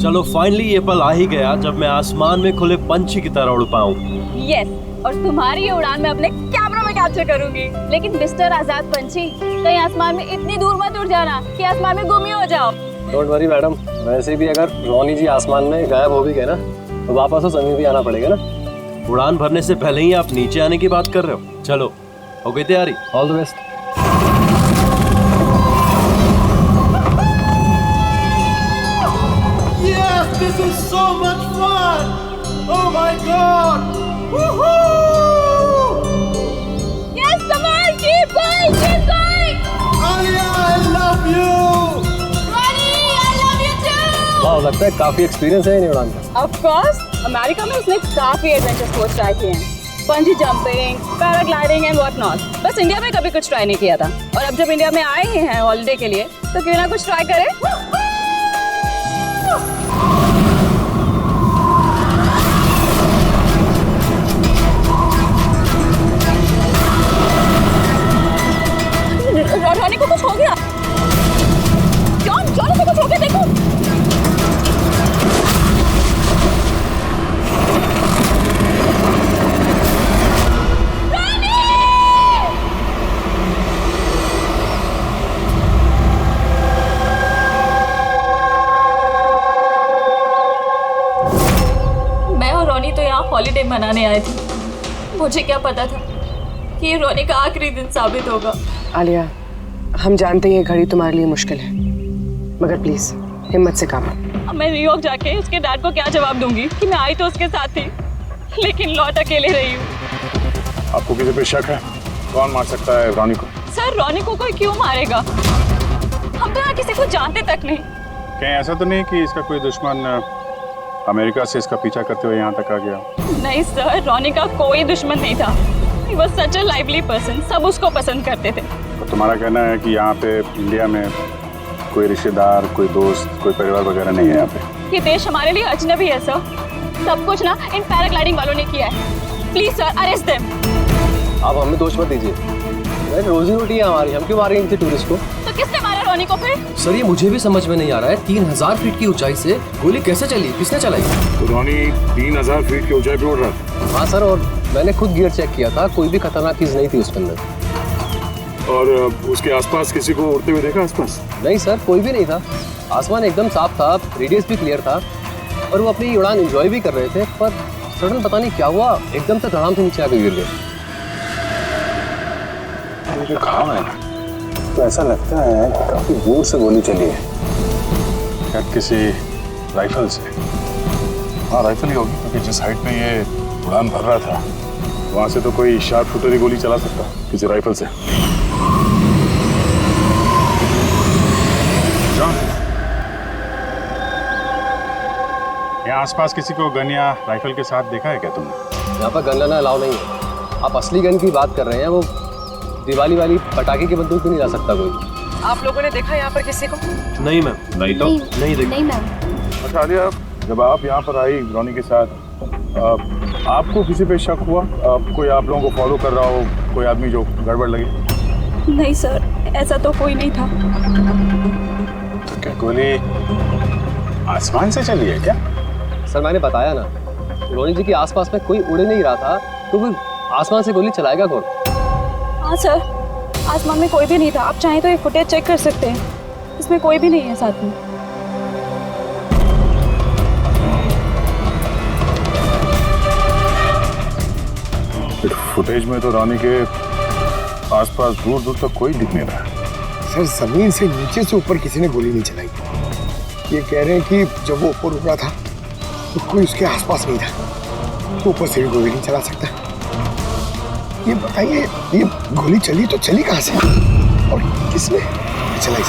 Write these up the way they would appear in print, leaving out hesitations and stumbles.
चलो फाइनली ये पल आ ही गया जब मैं आसमान में खुले पंछी की तरह उड़ पाऊं। यस, और तुम्हारी ये उड़ान मैं अपने कैमरा में कैप्चर करूंगी। लेकिन मिस्टर आजाद पंछी, कहीं आसमान में इतनी दूर मत उड़ जाना कि आसमान में गुम ही हो जाओ। डोंट वरी मैडम, वैसे भी अगर रोनी जी आसमान में गायब हो भी गए ना तो वापस तो जमीन भी आना पड़ेगा ना। उड़ान भरने से पहले ही आप नीचे आने की बात कर रहे हो। चलो, हो गई तैयारी? All the best. Yes, this is so much fun! Oh my God! Woohoo! Yes, come on, keep going, keep going! Alia, I love you! Ronnie, I love you too! वाह, लगता है काफी एक्सपीरियंस है इन उड़ान का। Of course, अमेरिका में उसने काफी एडवेंचर स्पोर्ट्स ट्राई किए हैं। पंजी jumping, paragliding and what not. बस इंडिया में कभी कुछ ट्राई नहीं किया था। और अब जब इंडिया में आए ही हैं हॉलिडे के लिए, तो क्यों ना कुछ ट्राई करें? रोनी को कुछ हो गया। जॉन को कुछ हो गया, देखो। मैं और रोनी तो यहाँ हॉलिडे मनाने आए थे। मुझे क्या पता था कि ये रोनी का आखिरी दिन साबित होगा। आलिया, हम जानते हैं ये घड़ी तुम्हारे लिए मुश्किल है, मगर प्लीज हिम्मत से काम लो। अब मैं न्यूयॉर्क जाके उसके डैड को क्या जवाब दूंगी कि मैं आई तो उसके साथ थी, लेकिन लौट अकेले रही हूँ। आपको किसी पे शक है? कौन मार सकता है रोनी को? सर, रोनी को कोई क्यों मारेगा? हम तो यहाँ किसी को जानते तक नहीं। कहीं ऐसा तो नहीं कि इसका कोई दुश्मन अमेरिका से इसका पीछा करते हुए यहाँ तक आ गया? नहीं सर, रोनी का कोई दुश्मन नहीं था। He was such a lively person, सब उसको पसंद करते थे। तो तुम्हारा कहना है कि यहाँ पे इंडिया में कोई रिश्तेदार, कोई दोस्त, कोई परिवार वगैरह नहीं है यहाँ पे? ये देश हमारे लिए अजनबी है सर। सब कुछ ना इन पैराग्लाइडिंग वालों ने किया है। Please sir, arrest them. आप हमें दोष मत दीजिए, रोजी रोटी है हमारी, हम क्यों मारेंगे किसी टूरिस्ट को? तो किसने मारा रोनी को फिर? सर ये मुझे भी समझ में नहीं आ रहा है, 3000 फीट की ऊंचाई से गोली कैसे चली, किसने चलाई? तो रोनी 3000 फीट की ऊंचाई पे उड़ रहा था। हाँ सर, और मैंने खुद गियर चेक किया था, कोई भी खतरनाक चीज नहीं थी उसके अंदर। और उसके आसपास किसी को उड़ते हुए देखा आसपास? नहीं सर, कोई भी नहीं था। आसमान एकदम साफ था, रेडियस भी क्लियर था और वो अपनी उड़ान एंजॉय भी कर रहे थे। पर सडन पता नहीं क्या हुआ, एकदम से धड़ाम से नीचे आके गिर गए। जो घाव है ना, तो ऐसा लगता है कि काफी दूर से गोली चली है, शायद किसी राइफल से। हाँ, राइफल ही होगी, क्योंकि जिस हाइट पे ये उड़ान भर रहा था वहां से तो कोई शार्प शूटर ही गोली चला सकता किसी राइफल से। जॉन, यहाँ आसपास किसी को गन या राइफल के साथ देखा है क्या तुमने? यहाँ पर गन लेना अलाउ नहीं है। आप असली गन की बात कर रहे हैं, वो दिवाली वाली पटाखे की बंदूक भी नहीं ला सकता कोई। आप लोगों ने देखा यहाँ पर किसी को? नहीं मैम, नहीं तो नहीं देखा। नहीं मैम। अच्छा आलिया, जब आप यहाँ पर आई रोनी के साथ, आपको किसी पे शक हुआ? कोई आप लोगों को फॉलो कर रहा हो, कोई आदमी जो गड़बड़ लगे? नहीं सर, ऐसा तो कोई नहीं था। तो क्या गोली आसमान से चली है क्या? सर मैंने बताया ना, रोनी जी के आसपास में कोई उड़ नहीं रहा था, तो वो आसमान से गोली चलाएगा कौन? हाँ सर, आसमान में कोई भी नहीं था। आप चाहें तो ये फुटेज चेक कर सकते हैं, इसमें कोई भी नहीं है साथ में। फुटेज में तो रोनी के आसपास दूर दूर तक कोई दिख नहीं रहा। सर जमीन से नीचे से ऊपर किसी ने गोली नहीं चलाई। ये कह रहे हैं कि जब वो ऊपर उड़ा था तो कोई उसके आसपास नहीं था, तो ऊपर से भी गोली नहीं चला सकता। ये बताइए, ये गोली चली तो चली कहाँ से और किसने चलाई?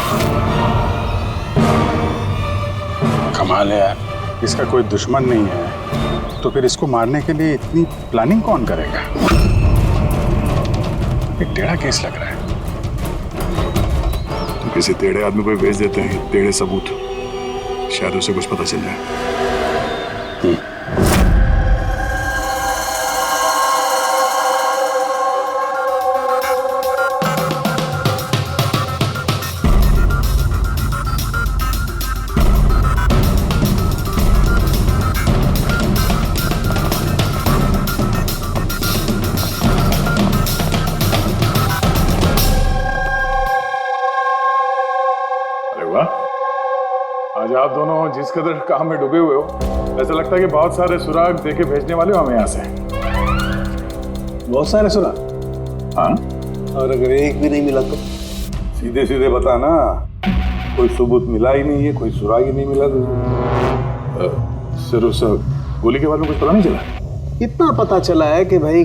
कमाल है यार, इसका कोई दुश्मन नहीं है तो फिर इसको मारने के लिए इतनी प्लानिंग कौन करेगा? एक टेढ़ा केस लग रहा है। तो किसी टेढ़े आदमी को भेज देते हैं टेढ़े सबूत, शायद उसे कुछ पता चल जाए। आज आप दोनों जिस कदर काम में डूबे हुए हो, ऐसा लगता है कि बहुत सारे सुराग देके भेजने वाले हो हमें यहाँ से। बहुत सारे सुना। हाँ, और अगर एक भी नहीं मिला तो? सीधे सीधे बता ना, कोई सबूत मिला ही नहीं है, कोई सुराग ही नहीं मिला सर उस गोली के बारे में कुछ पता नहीं चला? इतना पता चला है कि भाई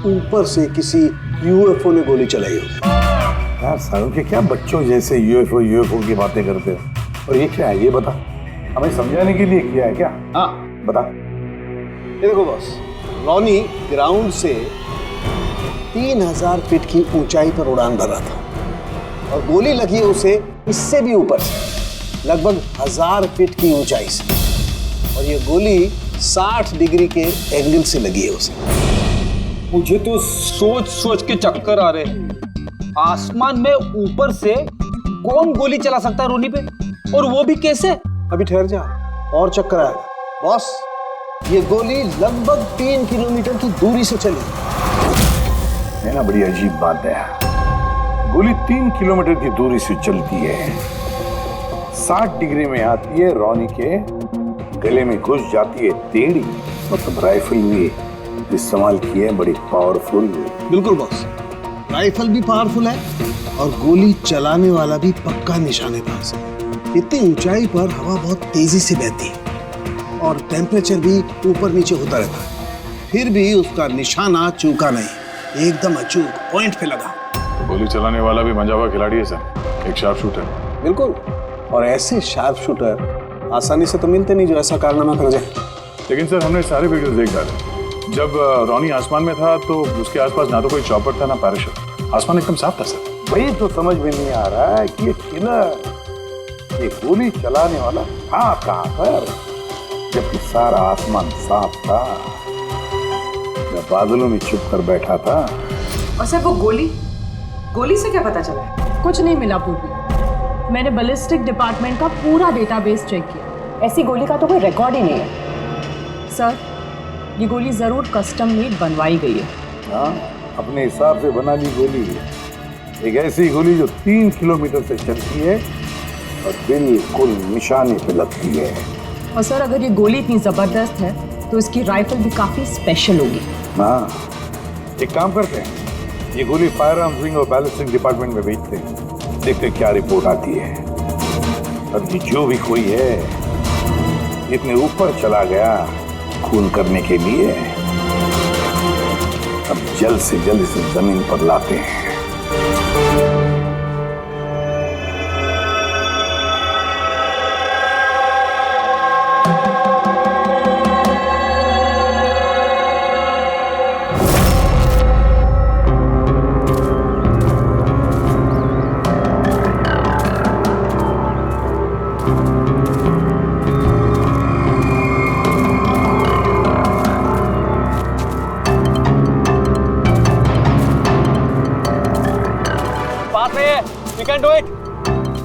ऊपर से किसी यूएफओ ने गोली चलाई होगी। यार सारों के क्या बच्चों जैसे यूएफओ की बातें करते हो। और ये क्या है ये बता, हमें समझाने के लिए किया है क्या? हाँ बता। ये देखो बॉस, रॉनी ग्राउंड से 3000 फीट की ऊंचाई पर उड़ान भर रहा था और गोली लगी है उसे इससे भी ऊपर से, लगभग 1000 फीट की ऊंचाई से। और ये गोली 60 डिग्री के एंगल से लगी है उसे। मुझे तो सोच सोच के चक्कर आ रहे हैं। आसमान में ऊपर से कौन गोली चला सकता है रोनी पे, और वो भी कैसे? अभी ठहर जा, और चक्कर आएगा। बॉस, ये गोली लगभग 3 किलोमीटर की दूरी से चली है ना, बड़ी अजीब बात है। गोली 3 किलोमीटर की दूरी से चलती है, 60 डिग्री में आती है, रॉनी के गले में घुस जाती है टेढ़ी। मतलब राइफल भी इस्तेमाल की है, बड़ी पावरफुल। बिल्कुल बॉस, राइफल भी पावरफुल है और गोली चलाने वाला भी पक्का निशानेबाज है। इतनी ऊंचाई पर हवा बहुत तेजी से बहती है और टेम्परेचर भी ऊपर नीचे होता रहता है, फिर भी उसका निशाना चूका नहीं, एकदम अचूक पॉइंट पे लगा। गोली चलाने वाला भी मंजा हुआ खिलाड़ी है सर, एक शार्प शूटर। बिल्कुल, और ऐसे शार्प शूटर आसानी से तो मिलते नहीं जो ऐसा कारनामा कर जाए। लेकिन सर हमने सारे वीडियोस देख डाले। जब रॉनी आसमान में था तो उसके आसपास ना तो कोई चॉपर था ना पैराशूट, आसमान एकदम साफ था सर। वही तो समझ में नहीं आ रहा है कि ये किलर, ये गोली चलाने वाला था कहाँ पर, जबकि सारा आसमान साफ था, या बादलों में छुप कर बैठा था। और सर वो गोली से क्या पता चला? कुछ नहीं मिला पूर्वी। मैंने बैलिस्टिक डिपार्टमेंट का पूरा डेटाबेस चेक किया, ऐसी गोली का तो कोई रिकॉर्ड ही नहीं है। सर ये गोली जरूर कस्टम मेड बनवाई गई है। हाँ, अपने हिसाब से बना ली गोली है। एक ऐसी गोली जो 3 किलोमीटर से चलती है और बिल्कुल निशाने पे लगती है। और सर अगर ये गोली इतनी जबरदस्त है तो इसकी राइफल भी काफी स्पेशल होगी। हाँ, एक काम करते हैं, ये गोली फायर आर्म्स विंग और बैलिस्टिक डिपार्टमेंट में भेजते हैं, देखते हैं क्या रिपोर्ट आती है। अब ये जो भी कोई है इतने ऊपर चला गया खून करने के लिए, अब जल्द से जल्द इसे जमीन पर लाते हैं।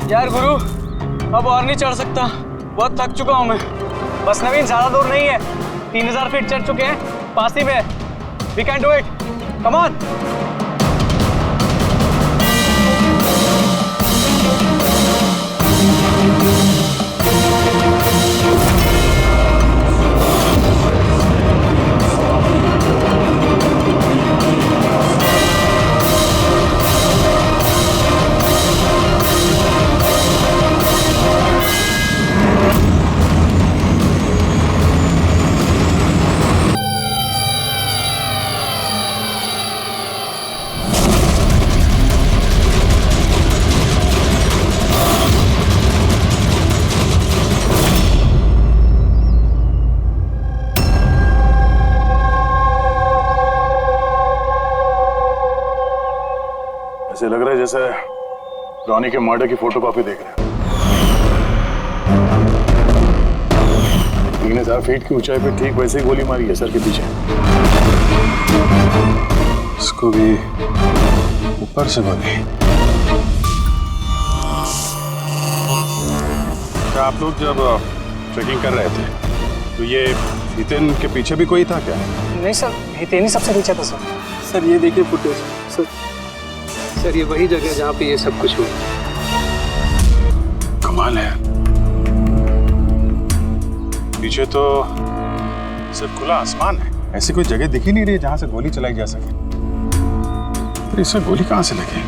यार गुरु, अब और नहीं चढ़ सकता, बहुत थक चुका हूं मैं। बस नवीन, ज्यादा दूर नहीं है, 3000 फीट चढ़ चुके हैं, पास ही में। We can do it, come on. ऐसे लग रहा है जैसे रॉनी के मर्डर की फोटोकॉपी देख रहे हैं। 3000 फीट की ऊंचाई पे ठीक वैसे ही गोली मारी है सर के पीछे। इसको भी ऊपर से मारी। क्या आप लोग जब ट्रेकिंग कर रहे थे तो ये हितेन के पीछे भी कोई था क्या? नहीं सर, हितेन ही सबसे पीछे था सर। सर ये देखिए फुटेज। सर ये वही जगह है जहाँ पे ये सब कुछ हुआ। कमाल है। पीछे तो सिर्फ खुला आसमान है, ऐसी कोई जगह दिख ही नहीं रही जहां से गोली चलाई जा सके। तो इसे गोली कहां से लगी?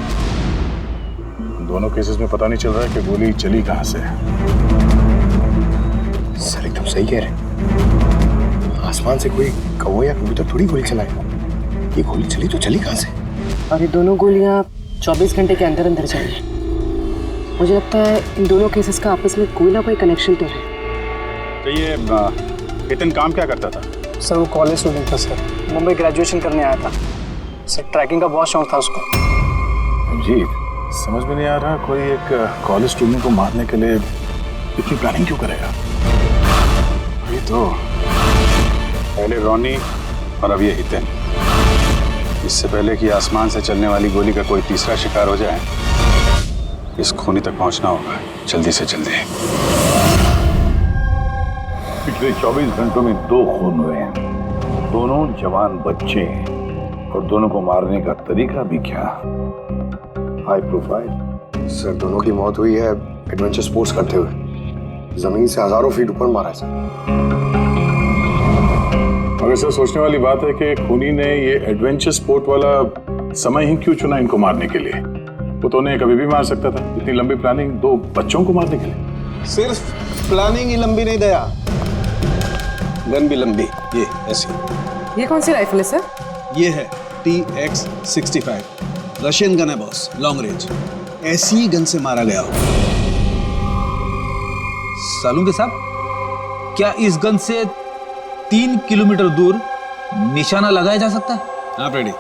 दोनों केसेस में पता नहीं चल रहा है कि गोली चली कहां से है। सर एकदम सही कह रहे हैं, आसमान से कोई कौवा या कबूतर थोड़ी गोली चलाएगा। ये गोली चली तो चली कहां से? और ये दोनों गोलियां 24 घंटे के अंदर अंदर चली। मुझे लगता है इन दोनों केसेस का आपस में कोई ना कोई कनेक्शन तो है। तो ये हितेन काम क्या करता था? सर वो कॉलेज स्टूडेंट था सर, मुंबई ग्रेजुएशन करने आया था सर। ट्रैकिंग का बहुत शौक था उसको। जी समझ में नहीं आ रहा, कोई एक कॉलेज स्टूडेंट को मारने के लिए इतनी प्लानिंग क्यों करेगा? ये तो पहले रॉनी और अब ये हितेन। इससे पहले कि आसमान से चलने वाली गोली का कोई तीसरा शिकार हो जाए, इस खूनी तक पहुंचना होगा जल्दी से जल्दी। पिछले 24 घंटों में 2 खून हुए हैं, दोनों जवान बच्चे, और दोनों को मारने का तरीका भी क्या हाई प्रोफाइल। सर दोनों की मौत हुई है एडवेंचर स्पोर्ट्स करते हुए, जमीन से हजारों फीट ऊपर मारा है सर। और ऐसा सोचने वाली बात है कि खूनी ने ये एडवेंचर स्पोर्ट वाला समय ही क्यों चुना इनको मारने के लिए? वो तो उन्हें कभी भी मार सकता था। इतनी लंबी प्लानिंग 2 बच्चों को मारने के लिए। सिर्फ प्लानिंग ही लंबी नहीं दया, गन भी लंबी। ये ऐसी, ये कौन सी राइफल है सर? ये है TX-65, रशियन गन है बॉस, लॉन्ग रेंज। ऐसी गन से मारा गया हो। सालुंके साहब, क्या इस गन से 3 किलोमीटर दूर निशाना लगाया जा सकता है? आप रेडी?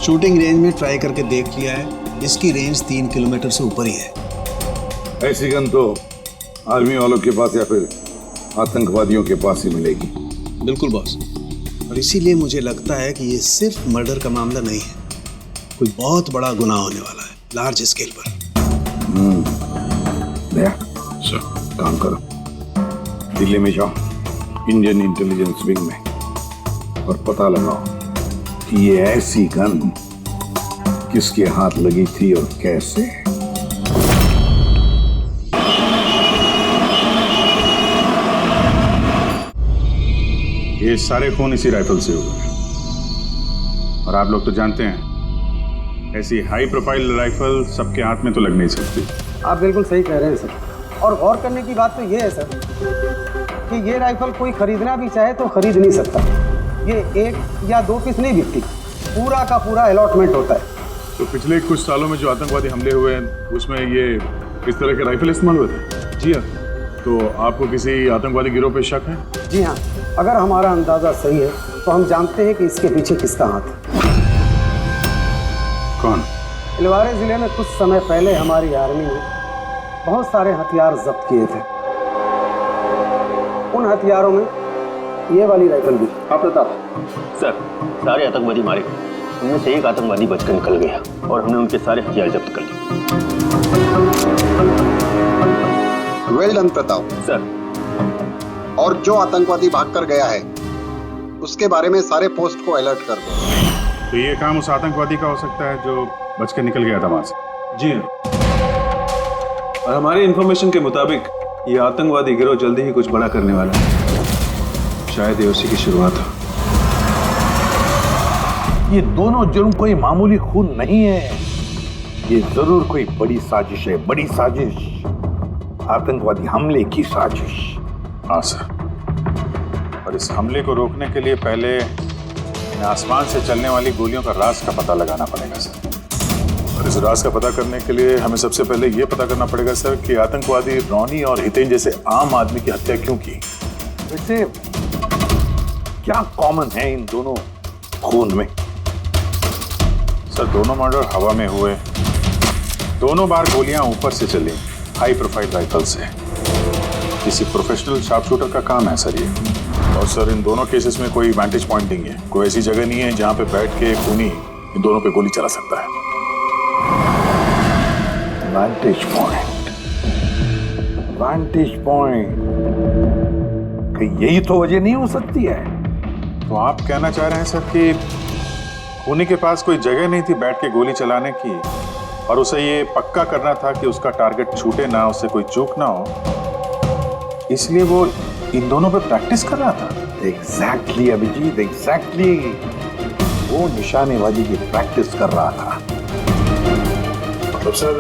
शूटिंग रेंज में ट्राई करके देख लिया है, इसकी रेंज 3 किलोमीटर से ऊपर ही है। ऐसी गन तो आर्मी वालों के पास या फिर आतंकवादियों के पास ही मिलेगी। बिल्कुल बॉस, और इसीलिए मुझे लगता है कि ये सिर्फ मर्डर का मामला नहीं है, कोई बहुत बड़ा गुनाह होने वाला है, लार्ज स्केल पर। दया सर, काम करो, दिल्ली में जाओ इंडियन इंटेलिजेंस विंग में, और पता लगाओ कि ये ऐसी गन किसके हाथ लगी थी और कैसे। ये सारे खून इसी राइफल से हुए, और आप लोग तो जानते हैं ऐसी हाई प्रोफाइल राइफल सबके हाथ में तो लग नहीं सकती। आप बिल्कुल सही कह रहे हैं सर। और गौर करने की बात तो ये है सर कि ये राइफल कोई खरीदना भी चाहे तो खरीद नहीं सकता। ये 1 या 2 पीस नहीं बिकती, पूरा का पूरा अलॉटमेंट होता है। तो पिछले कुछ सालों में जो आतंकवादी हमले हुए हैं उसमें ये इस तरह के राइफल इस्तेमाल हुए थे? जी हाँ। तो आपको किसी आतंकवादी गिरोह पे शक है? जी हाँ, अगर हमारा अंदाजा सही है तो हम जानते हैं कि इसके पीछे किसका हाथ है। कौन? इलवारे जिले में कुछ समय पहले हमारी आर्मी ने बहुत सारे हथियार जब्त किए थे। उन हथियारों में ये वाली राइफल भी। आप प्रताप सर, सारे आतंकवादी मारे गए, उनमें से एक आतंकवादी बचकर निकल गया और हमने उनके सारे हथियार जब्त कर लिए। Well done Pratap sir. और जो आतंकवादी भागकर गया है उसके बारे में सारे पोस्ट को अलर्ट कर दो। तो ये काम उस आतंकवादी का हो सकता है जो बचकर निकल गया था वहां से? जी हाँ, और हमारी इंफॉर्मेशन के मुताबिक ये आतंकवादी गिरोह जल्दी ही कुछ बड़ा करने वाला है। शायद ये उसी की शुरुआत हो। ये दोनों जुर्म कोई मामूली खून नहीं है, ये जरूर कोई बड़ी साजिश है, बड़ी साजिश, आतंकवादी हमले की साजिश। हाँ सर, और इस हमले को रोकने के लिए पहले इन आसमान से चलने वाली गोलियों का राज का पता लगाना पड़ेगा सर। और इस राज का पता करने के लिए हमें सबसे पहले ये पता करना पड़ेगा सर कि आतंकवादी रॉनी और हितेन जैसे आम आदमी की हत्या क्यों की। वैसे क्या कॉमन है इन दोनों खून में? सर, दोनों मर्डर हवा में हुए, दोनों बार गोलियां ऊपर से चली, हाई प्रोफाइल राइफल से। किसी प्रोफेशनल शार्प शूटर का काम है सर ये। और सर, इन दोनों केसेस में कोई वैंटेज पॉइंट नहीं है, कोई ऐसी जगह नहीं है जहां पे बैठ के खूनी इन दोनों पे गोली चला सकता है। वैंटेज पॉइंट, वैंटेज पॉइंट, यही तो वजह नहीं हो सकती है? तो आप कहना चाह रहे हैं सर कि खूनी के पास कोई जगह नहीं थी बैठ के गोली चलाने की, और उसे ये पक्का करना था कि उसका टारगेट छूटे ना, उससे कोई चूक ना हो, इसलिए वो इन दोनों पे प्रैक्टिस कर रहा था। Exactly Abhijeet, exactly. वो निशानेबाजी की प्रैक्टिस कर रहा था। मतलब सर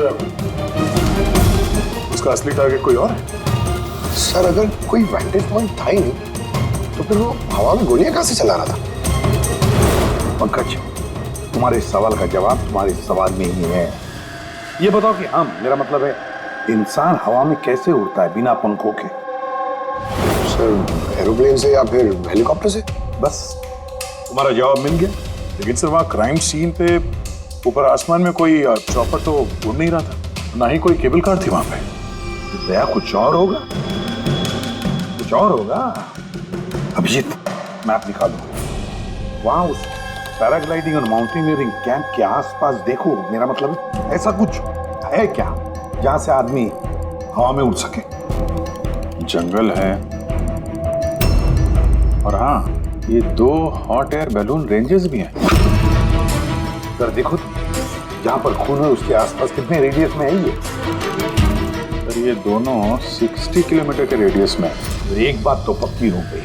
उसका असली टारगेट कोई और है? सर अगर कोई वैंटेज पॉइंट था ही नहीं तो फिर वो हवा में गोलियां कहां से चला रहा था? पंकज, तुम्हारे इस सवाल का जवाब तुम्हारे इस सवाल में ही है। ये बताओ कि हाँ, मेरा मतलब है इंसान हवा में कैसे उड़ता है बिना पंखों के? सर एरोप्लेन से या फिर हेलीकॉप्टर से? बस तुम्हारा जवाब मिल गया। लेकिन सर वहाँ क्राइम सीन पे ऊपर आसमान में कोई चॉपर तो उड़ नहीं रहा था, ना ही कोई केबल कार थी वहां पे। दया कुछ और होगा, कुछ और होगा। अभिजीत, मैप निकालो। वहां उस पैराग्लाइडिंग और माउंटेनियरिंग कैंप के आसपास देखो। मेरा मतलब है, ऐसा कुछ है क्या जहां से आदमी हवा में उड़ सके? जंगल है और हाँ, ये 2 हॉट एयर बैलून रेंजेस भी हैं। सर देखो, जहां पर खून है उसके आसपास कितने रेडियस में है ये? सर ये दोनों 60 किलोमीटर के रेडियस में है। एक बात तो पक्की हो गई,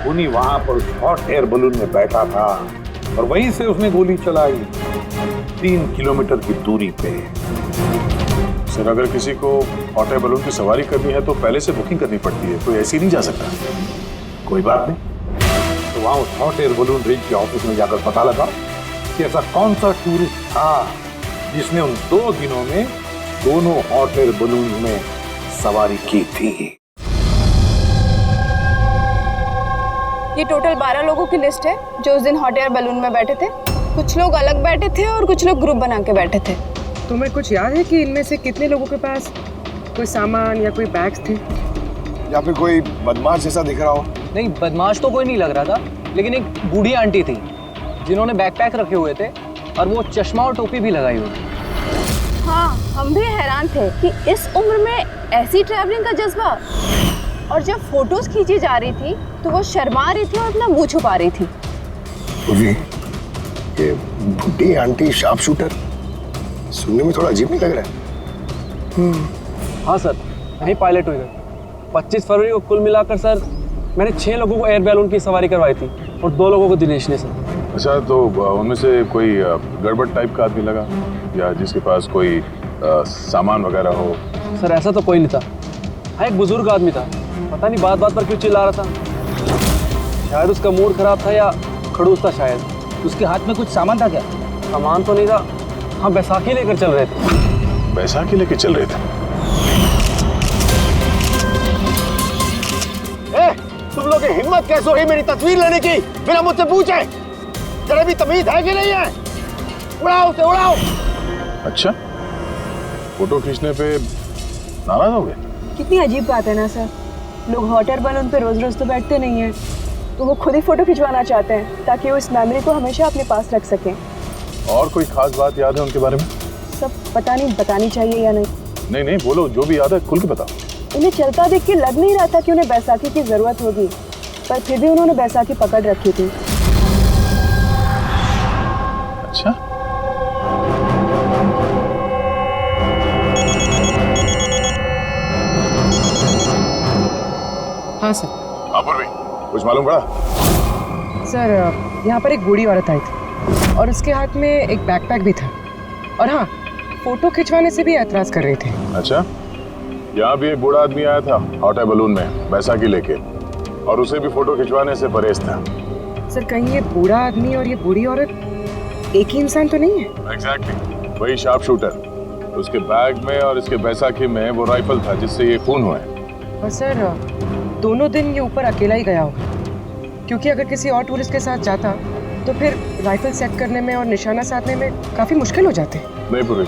खूनी वहां पर उस हॉट एयर बलून में बैठा था और वहीं से उसने गोली चलाई 3 किलोमीटर की दूरी पे। सर अगर किसी को हॉट एयर बैलून की सवारी करनी है तो पहले से बुकिंग करनी पड़ती है, कोई ऐसे ही नहीं जा सकता। कोई बात नहीं, तो वहां उस हॉट एयर बलून रेंज के ऑफिस में जाकर पता लगाओ कि ऐसा कौन सा टूरिस्ट था जिसने उन 2 दिनों में दोनों हॉट एयर बलून में सवारी की थी। ये टोटल 12 लोगों की लिस्ट है जो उस दिन हॉट एयर बैलून में बैठे थे। कुछ लोग अलग बैठे थे और कुछ लोग ग्रुप बना के बैठे थे। तुम्हें कुछ याद है कि इनमें से कितने लोगों के पास कोई सामान या कोई बैग्स थे? या फिर कोई बदमाश जैसा दिख रहा हो? नहीं, बदमाश तो कोई नहीं लग रहा था, लेकिन एक बूढ़ी आंटी थी जिन्होंने बैकपैक रखे हुए थे और वो चश्मा और टोपी भी लगाई हुई थी। हाँ, हम भी हैरान थे कि इस उम्र में ऐसी ट्रैवलिंग का जज्बा। और जब फोटोज खींची जा रही थी तो वो शर्मा रही थी और अपना मुंह छुपा रही थी। ये बुढ़ी आंटी शार्प शूटर सुनने में थोड़ा अजीब नहीं लग रहा है? हाँ सर, यही पायलट हुई है। 25 फरवरी को कुल मिलाकर सर मैंने 6 लोगों को एयर बैलून की सवारी करवाई थी और 2 लोगों को दिनेश ने सर। अच्छा, तो उनमें से कोई गड़बड़ टाइप का आदमी लगा या जिसके पास कोई सामान वगैरह हो? सर ऐसा तो कोई नहीं था। हाँ, एक बुजुर्ग आदमी था, पता नहीं बात बात पर क्यों चिल्ला रहा था। शायद उसका मूड खराब था या खड़ूस था शायद। उसके हाथ में कुछ सामान था क्या? सामान तो नहीं था। हाँ, बैसाखी लेकर चल रहे थे। बैसाखी लेकर चल रहे थे? तुम लोग की हिम्मत कैसे हुई मेरी तस्वीर लेने की बिना मुझसे पूछे? जरा भी तमीज है कि नहीं है? उड़ाओ उसे, उड़ाओ। अच्छा, फोटो खींचने पे नाराज हो गए? कितनी अजीब बात है ना सर। लोग हॉट एयर बैलून पे रोज रोज तो बैठते नहीं हैं, तो वो खुद ही फोटो खिंचवाना चाहते हैं ताकि वो इस मेमोरी को हमेशा अपने पास रख सकें। और कोई खास बात याद है उनके बारे में? सब पता नहीं बतानी चाहिए या नहीं। नहीं नहीं, बोलो, जो भी याद है खुल के बताओ। उन्हें चलता देख के लग नहीं रहा था कि उन्हें बैसाखी की जरूरत होगी, पर फिर भी उन्होंने बैसाखी पकड़ रखी थी। अच्छा, हाँ सर। अपूर्वी, कुछ मालूम पड़ा? सर यहाँ पर एक बूढ़ी औरत आई थी और उसके हाथ में एक बैकपैक भी था और हाँ, फोटो खिंचवाने से भी एतराज कर रहे थे। अच्छा, यहाँ भी एक बूढ़ा आदमी आया था हॉट एयर बलून में बैसाखी लेके और उसे भी फोटो खिंचवाने से परहेज था। सर कहीं ये बूढ़ा आदमी और ये बूढ़ी औरत एक ही इंसान तो नहीं है? एग्जैक्टली, वही शार्प शूटर। उसके बैग में और इसके बैसाखी में वो राइफल था जिससे ये खून हुआ है। और सर दोनों दिन ये ऊपर अकेला ही गया होगा, क्योंकि अगर किसी और टूरिस्ट के साथ जाता तो फिर राइफल सेट करने में और निशाना साधने में काफी मुश्किल हो जाते। नहीं पूरी,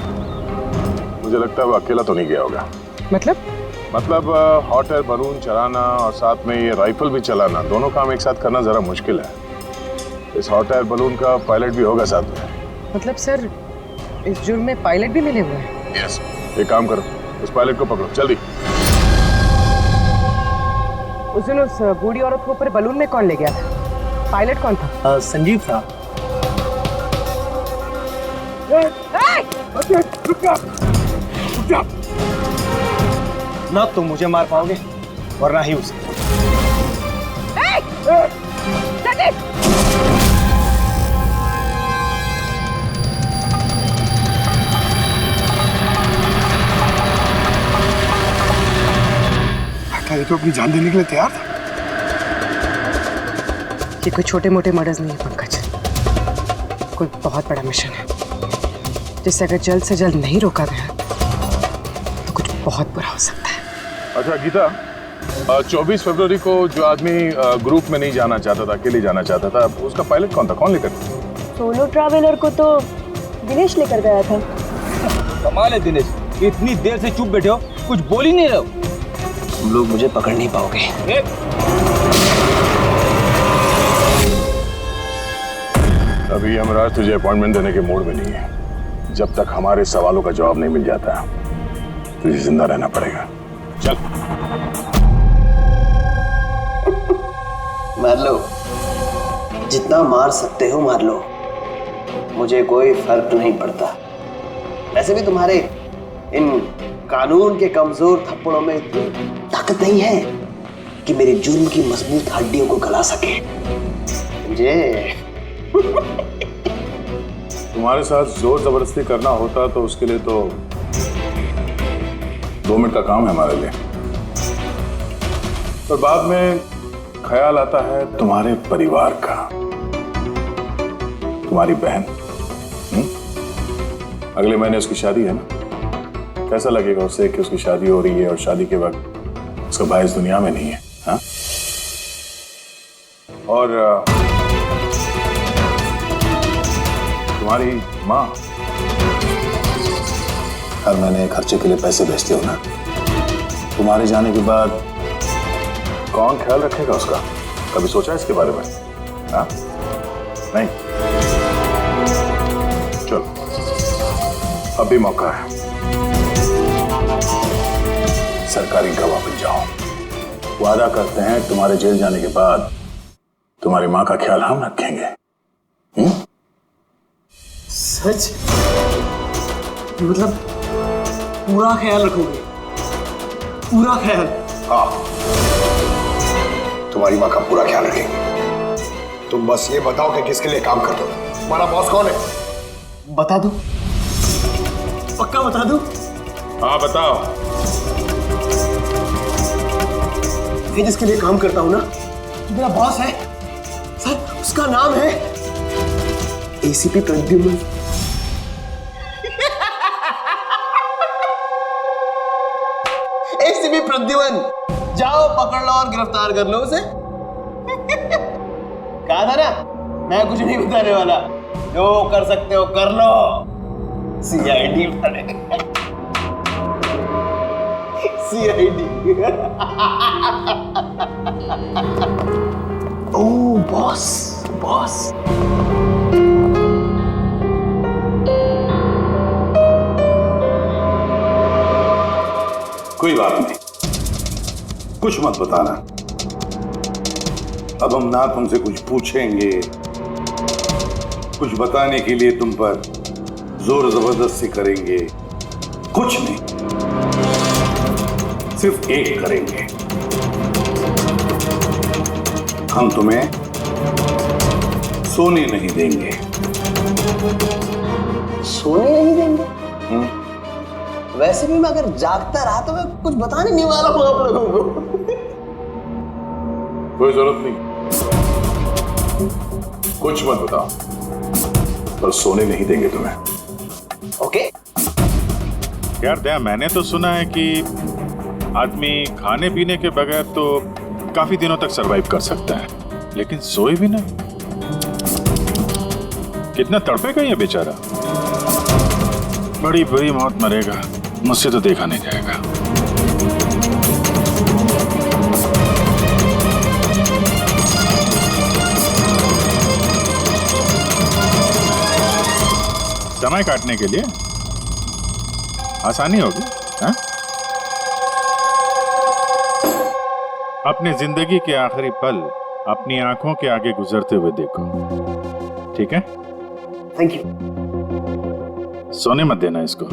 मुझे लगता है वो अकेला तो नहीं गया होगा। मतलब हॉट एयर बलून चलाना और साथ में ये राइफल भी चलाना, दोनों काम एक साथ करना जरा मुश्किल है। इस हॉट एयर बलून का पायलट भी होगा साथ में। मतलब सर इस जुर्म में पायलट भी मिले हुए हैं? यस, एक काम करो, उस पायलट को पकड़ो जल्दी। उस दिन उस बूढ़ी औरत को ऊपर बलून में कौन ले गया था? पायलट कौन था? संजीव था। ना तुम मुझे मार पाओगे और ना ही उसे। ये तो अपनी जान देने के लिए तैयार था। ये कोई छोटे मोटे मर्डर्स नहीं है पंकज, कोई बहुत बड़ा मिशन है जिसे अगर जल्द से जल्द नहीं रोका गया तो कुछ बहुत बुरा हो सकता है। अच्छा गीता, 24 फरवरी को जो आदमी ग्रुप में नहीं जाना चाहता था, अकेले जाना चाहता था, उसका पायलट कौन था? कौन लेकर? सोलो ट्रैवलर को तो दिनेश लेकर गया था। कमाल है दिनेश, इतनी देर से चुप बैठे हो, कुछ बोल ही नहीं रहे हो। तुम लोग मुझे पकड़ नहीं पाओगे। अभी यमराज तुझे अपॉइंटमेंट देने के मूड में नहीं है। जब तक हमारे सवालों का जवाब नहीं मिल जाता तुझे जिंदा रहना पड़ेगा। चल। मार लो, जितना मार सकते हो मार लो, मुझे कोई फर्क नहीं पड़ता। वैसे भी तुम्हारे इन कानून के कमजोर थप्पड़ों में इतनी ताकत नहीं है कि मेरे जुर्म की मजबूत हड्डियों को गला सके। मुझे तुम्हारे साथ जोर जबरदस्ती करना होता तो उसके लिए तो 2 मिनट का काम है हमारे लिए, पर बाद में ख्याल आता है तुम्हारे परिवार का, तुम्हारी बहन। अगले महीने उसकी शादी है ना, कैसा लगेगा उसे कि उसकी शादी हो रही है और शादी के वक्त उसका भाई इस दुनिया में नहीं है? हाँ? और तुम्हारी माँ हर महीने खर्चे के लिए पैसे भेजते हो ना, तुम्हारे जाने के बाद कौन ख्याल रखेगा उसका? कभी सोचा इसके बारे में? हाँ? नहीं? चलो, अभी मौका है, सरकारी गवाह बन जाओ। वादा करते हैं तुम्हारे जेल जाने के बाद तुम्हारी माँ का ख्याल हम रखेंगे। सच? मतलब पूरा ख्याल रखोगे? पूरा ख्याल? हाँ, तुम्हारी माँ का पूरा ख्याल रखेंगे। तुम बस ये बताओ कि किसके लिए काम करते हो? तुम्हारा बॉस कौन है? बता दो, पक्का बता दो? हाँ बताओ। मैं जिसके लिए काम करता हूं ना, मेरा बॉस है सर, उसका नाम है एसीपी प्रद्युम्न। एसीपी प्रद्युम्न, जाओ पकड़ लो और गिरफ्तार कर लो उसे। कहा था ना, मैं कुछ नहीं बताने वाला, जो कर सकते हो कर लो। CID CID. Oh boss, boss. कोई बात नहीं, कुछ मत बताना। अब हम ना तुमसे कुछ पूछेंगे, कुछ बताने के लिए तुम पर जोर जबरदस्ती करेंगे, कुछ नहीं, सिर्फ एक करेंगे, हम तुम्हें सोने नहीं देंगे। सोने नहीं देंगे? वैसे भी मैं अगर जागता रहा तो मैं कुछ बताने नहीं वाला हूं आप लोगों को। कोई जरूरत नहीं, कुछ मत बताओ, पर सोने नहीं देंगे तुम्हें। ओके? यार दया, मैंने तो सुना है कि आदमी खाने पीने के बगैर तो काफी दिनों तक सरवाइव कर सकता है, लेकिन सोए भी नहीं। कितना तड़पेगा ये बेचारा, बड़ी बुरी मौत मरेगा, मुझसे तो देखा नहीं जाएगा। समय काटने के लिए आसानी होगी। हाँ? अपने जिंदगी के आखिरी पल अपनी आंखों के आगे गुजरते हुए देखो, ठीक है? Thank you. सोने मत देना इसको।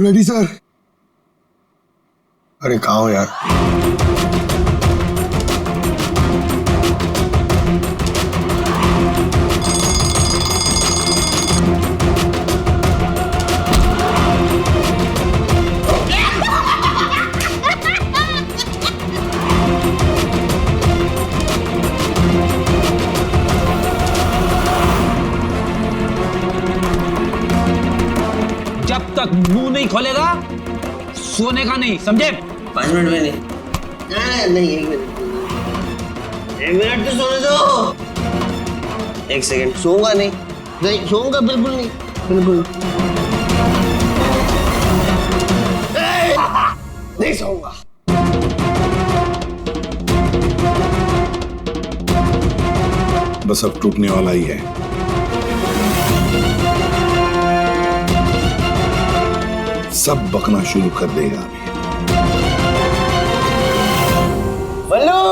Ready sir. अरे कहाँ हो यार? जब तक मुंह नहीं खोलेगा सोने का नहीं, समझे? 5 मिनट में नहीं। नहीं 1 मिनट। 1 मिनट तो सोने दो। 1 सेकंड। सोऊंगा नहीं। नहीं सोऊंगा बिल्कुल नहीं। बिल्कुल नहीं सोऊंगा। बस अब टूटने वाला ही है। सब बकना शुरू कर देगा अभी। बल्लू,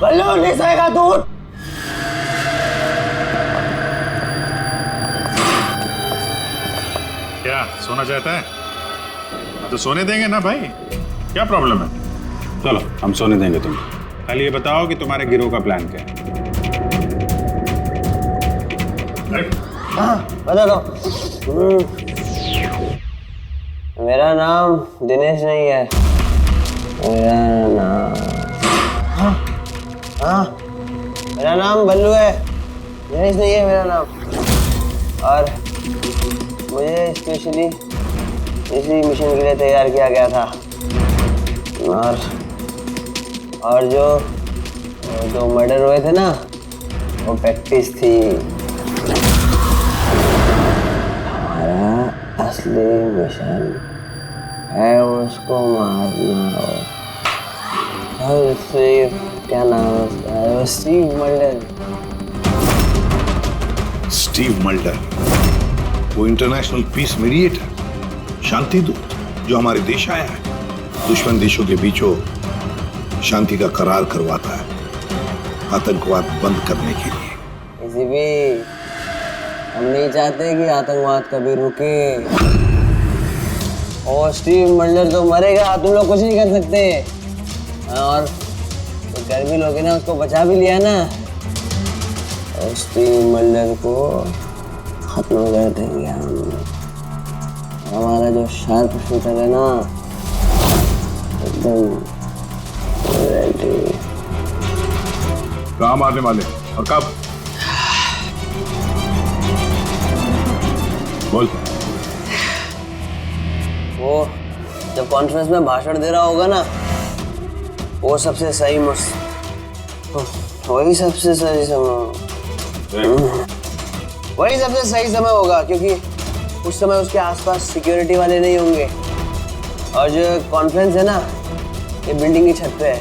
बल्लू नहीं सोएगा तू। क्या सोना चाहता है? तो सोने देंगे ना भाई, क्या प्रॉब्लम है? चलो हम सोने देंगे तुम्हें। खाली ये बताओ कि तुम्हारे गिरोह का प्लान क्या है? हाँ बता दो। मेरा नाम दिनेश नहीं है। मेरा नाम मेरा नाम बल्लू है। दिनेश नहीं है मेरा नाम। और मुझे स्पेशली इसी मिशन के लिए तैयार किया गया था। और जो मर्डर हुए थे ना, वो प्रैक्टिस थी। हमारा असली मिशन है उसको मारना। और क्या नाम है उसका? Steve Mulder. स्टीव मल्डर, वो इंटरनेशनल पीस मीडिएटर, शांति दूत जो हमारे देश आया है, दुश्मन देशों के बीचों शांति का करार करवाता है, आतंकवाद बंद करने के लिए। किसी भी हम नहीं चाहते कि आतंकवाद कभी रुके। और स्टीव मल्डर तो मरेगा, तुम लोग कुछ नहीं कर सकते। और तो कर भी लोगे ना, उसको बचा भी लिया ना, और स्टीव मल्डर को खत्म कर देंगे हम। हमारा जो शार्प शूटर है ना, एकदम रेडी। कहाँ मारने वाले और कब? बोल। वो जब कॉन्फ्रेंस में भाषण दे रहा होगा ना, वो सबसे सही वही सबसे सही समय वही सबसे सही समय होगा, क्योंकि उस समय उसके आसपास सिक्योरिटी वाले नहीं होंगे। और जो कॉन्फ्रेंस है ना, ये बिल्डिंग की छत पे है,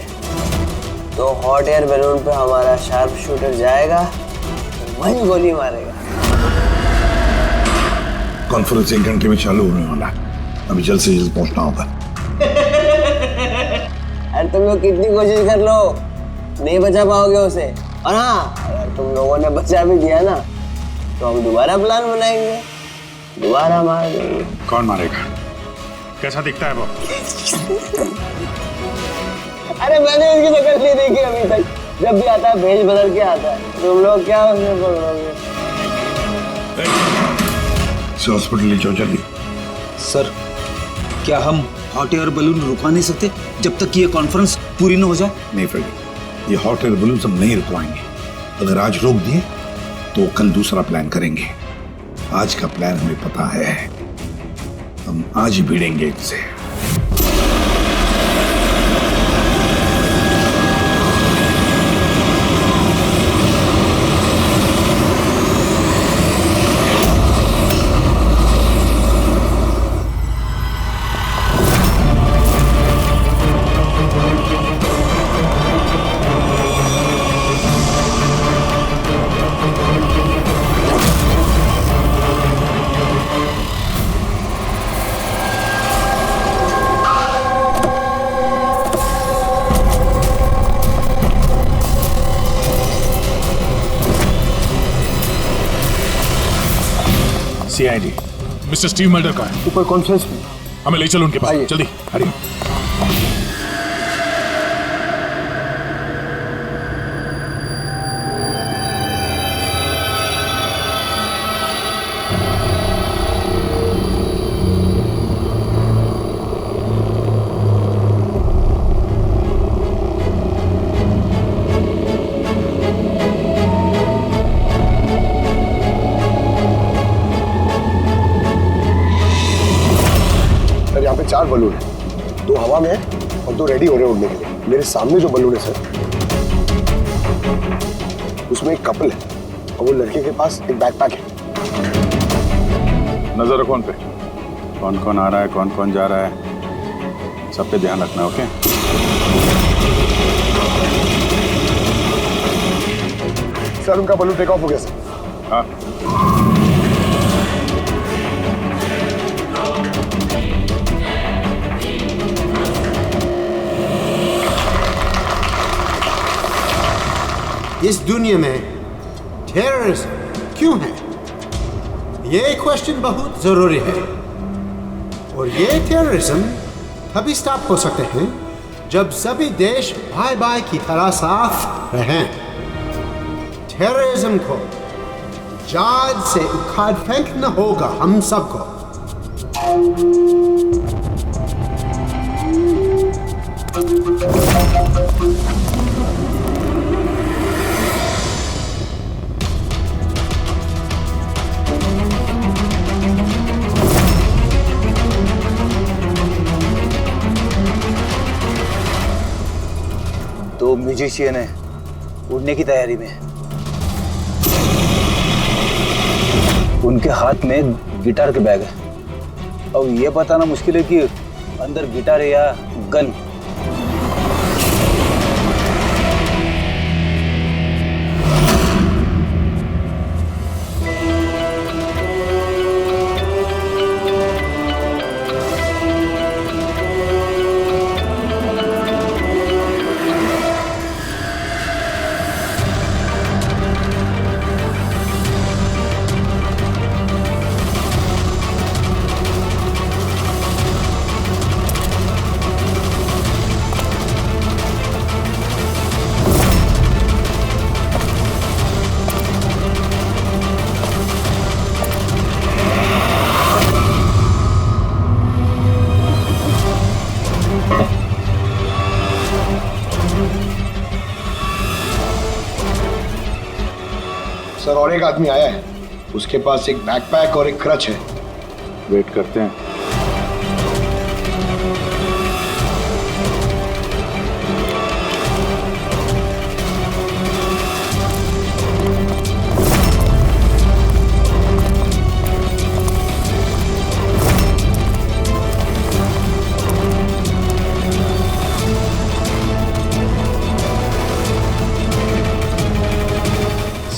तो हॉट एयर बैलून पे हमारा शार्प शूटर जाएगा, वहीं गोली मारेगा। कॉन्फ्रेंस 1 घंटे में चालू होने वाला है, अभी जल्द से जल्द पहुंचना होगा। अरे तुम लोग कितनी कोशिश कर लो, नहीं बचा पाओगे उसे। और हाँ, अगर तुम लोगों ने बचा भी दिया ना, तो हम दोबारा प्लान बनाएंगे, दोबारा मार देंगे। कौन मारेगा? कैसा दिखता है वो? अरे मैंने उसकी शक्ल नहीं देखी अभी तक। जब भी आता है भेज बदल के आता है। तुम लोग क्या उसमें पकड़ोगे? हॉस्पिटल ले जाओ जल्दी। सर, क्या हम हॉट एयर बलून रुकवा नहीं सकते जब तक ये कॉन्फ्रेंस पूरी न हो जाए? नहीं फ्रेडी, ये हॉट एयर बलून हम नहीं रुकवाएंगे। अगर आज रोक दिए तो कल दूसरा प्लान करेंगे। आज का प्लान हमें पता है, हम आज ही भिड़ेंगे इनसे। CID, मिस्टर स्टीव मर्डर का है। ऊपर कॉन्फ्रेंस में। हमें ले चलो उनके पास, जल्दी हरी। यहाँ पे 4 बलून है, 2 हवा में है और 2 रेडी हो रहे हैं उड़ने के लिए। मेरे सामने जो बलून है सर, उसमें एक कपल है और वो लड़के के पास एक बैकपैक है। नजर रखो उन पे, कौन कौन आ रहा है, कौन कौन जा रहा है, सब पे ध्यान रखना। ओके सर, उनका बलून टेक ऑफ हो गया सर। हाँ इस दुनिया में टेररिज्म क्यों है, ये क्वेश्चन बहुत जरूरी है। और ये टेररिज्म तभी स्टॉप हो सकते हैं जब सभी देश भाई भाई की तरह साथ रहें। टेररिज्म को जड़ से उखाड़ फेंकना होगा हम सबको। दो म्यूजिशियन है उड़ने की तैयारी में। उनके हाथ में गिटार के बैग है। अब ये बताना मुश्किल है कि अंदर गिटार है या गन। सर, और एक आदमी आया है, उसके पास एक बैकपैक और एक क्रच है। वेट करते हैं।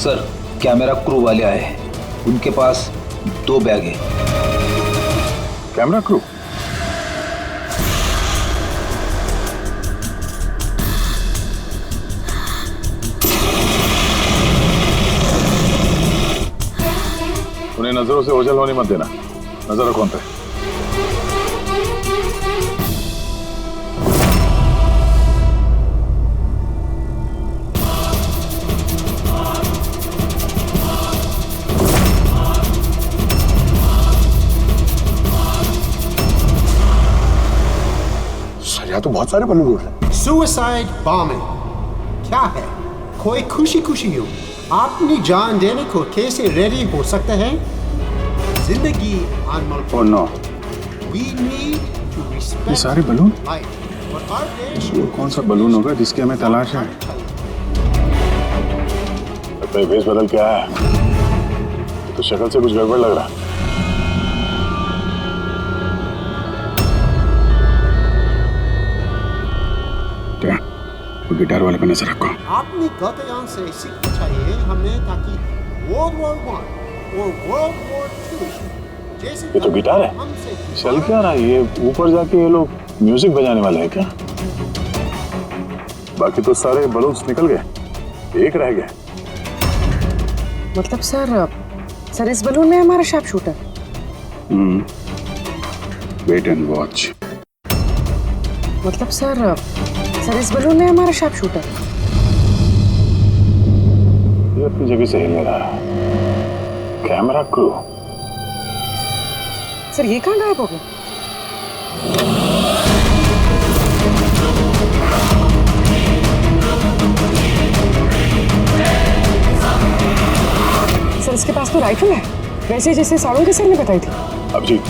सर, कैमरा क्रू वाले आए हैं, उनके पास 2 बैग है। Camera crew? उन्हें नजरों से ओझल होने मत देना। नजर रखो उन पे। यहाँ तो बहुत सारे बलून हैं। सुसाइड बॉम्बिंग क्या है? कोई खुशी खुशी हो अपनी जान देने को कैसे रेडी हो सकते हैं? जिंदगी अनमोल। Oh no, We need to respect ये सारे बलून? life. और our देश वो कौन सा बलून होगा जिसकी हमें तलाश है? लगता है भेष बदल के आया है। तो शक्ल से कुछ गड़बड़ लग रहा है। गिटार वाले पे नजर रखो। अपनी गलतियों से सीखना चाहिए हमें, ताकि World War I और World War II जैसे ये तो गिटार है। चल क्या रहा है ये? ऊपर जाके ये लोग म्यूजिक बजाने वाले हैं क्या? बाकी तो सारे बलून्स निकल गए, एक रह गया। मतलब सर इस बलून में हमारा sharp shooter. Wait and watch. मतलब सर इस बलून ने हमारा शार्प शूटर। ये अपनी जगह से हिल नहीं रहा है। Camera crew. सर ये कहाँ गायब हो गया? सर इसके पास तो राइफल है, वैसे जैसे साड़ों के सर ने बताई थी। Abhijeet,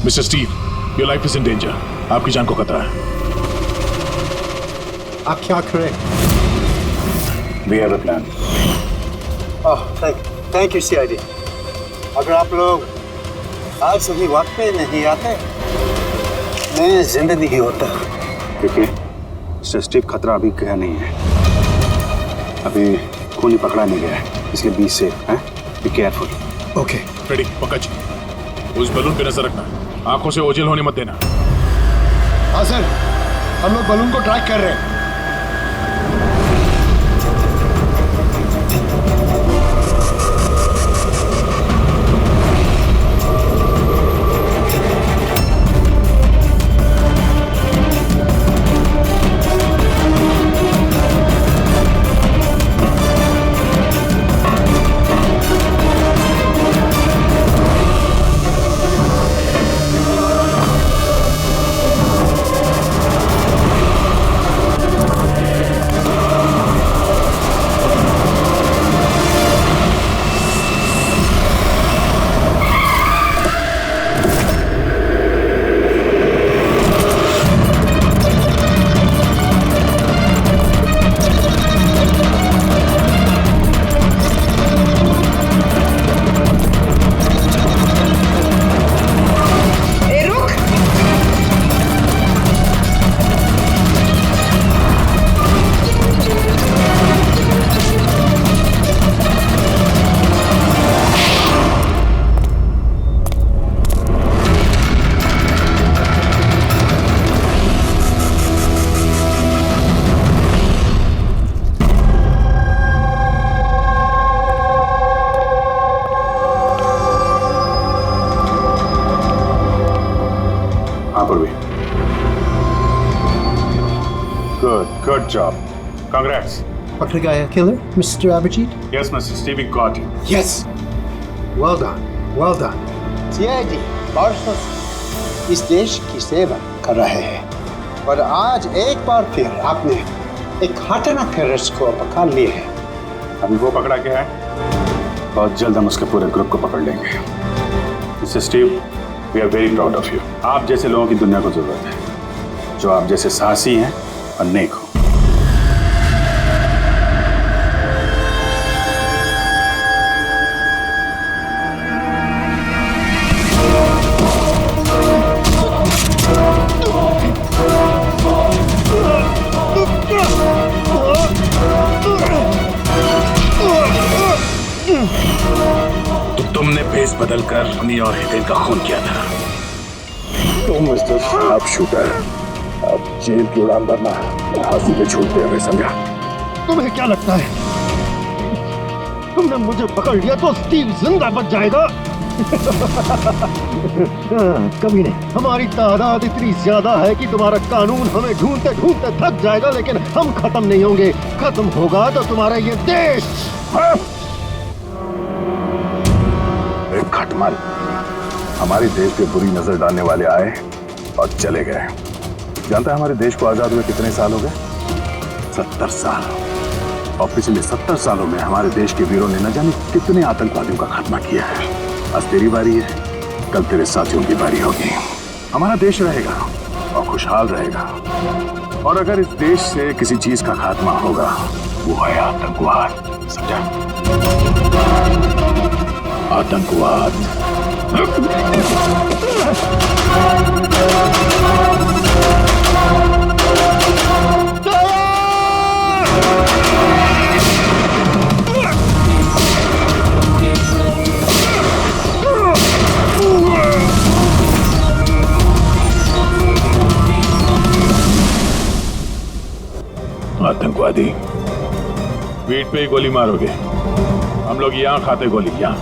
mister Steve, your life is in danger. आपकी जान को खतरा है। आप क्या करें? We have a plan. Thank you CID. अगर आप लोग आज सही वक्त पे नहीं आते, मैं जिंदा नहीं होता। देखिए मिस्टर स्टीव, खतरा अभी गया नहीं है। अभी कोई पकड़ा नहीं गया है, इसलिए बी सेफ है। Be careful. Okay ready? Pankaj, उस बलून पे नजर रखना, आंखों से ओझल होने मत देना। हाँ सर, हम लोग बलून को ट्रैक कर रहे हैं। Good job. Congrats. पकड़ गया killer, Mr. Abhijit? Yes, Mr. Steve, we got you. Yes. Well done. Well done. CID बरसों से इस देश की सेवा कर रहे हैं और आज एक बार फिर आपने एक खतरनाक टेररिस्ट को पकड़ लिया है। अभी वो पकड़ा गया है, बहुत जल्द हम उसके पूरे ग्रुप को पकड़ लेंगे। Mister Steve, we are very proud of you. आप जैसे लोगों की दुनिया को जरूरत है, जो आप जैसे साहसी हैं और नेक हो। Yeah. भेस बदलकर हमी और हितेन का खून किया था। तो मिस्टर शार्प शूटर, अब जेल की उड़ान भरना फांसी पे छूटते हमें समझा? तुम्हें क्या लगता है तुमने मुझे पकड़ लिया तो स्टीव जिंदा बच जाएगा? कभी नहीं। हमारी तादाद इतनी ज्यादा है कि तुम्हारा कानून हमें ढूंढते ढूंढते थक जाएगा, लेकिन हम खत्म नहीं होंगे। खत्म होगा तो तुम्हारा ये देश। एक खटमल हमारे देश पे बुरी नजर डालने वाले आए और चले गए। जानता है हमारे देश को आजाद हुए कितने साल हो गए? 70 साल। और पिछले 70 सालों में हमारे देश के वीरों ने न जाने कितने आतंकवादियों का खात्मा किया है। आज तेरी बारी है, कल तेरे साथियों की बारी होगी। हमारा देश रहेगा और खुशहाल रहेगा। और अगर इस देश से किसी चीज का खात्मा होगा, वो है आतंकवाद। समझा? आतंकवाद। आतंकवादी पीठ पे ही गोली मारोगे? हम लोग यहाँ खाते गोली यहाँ।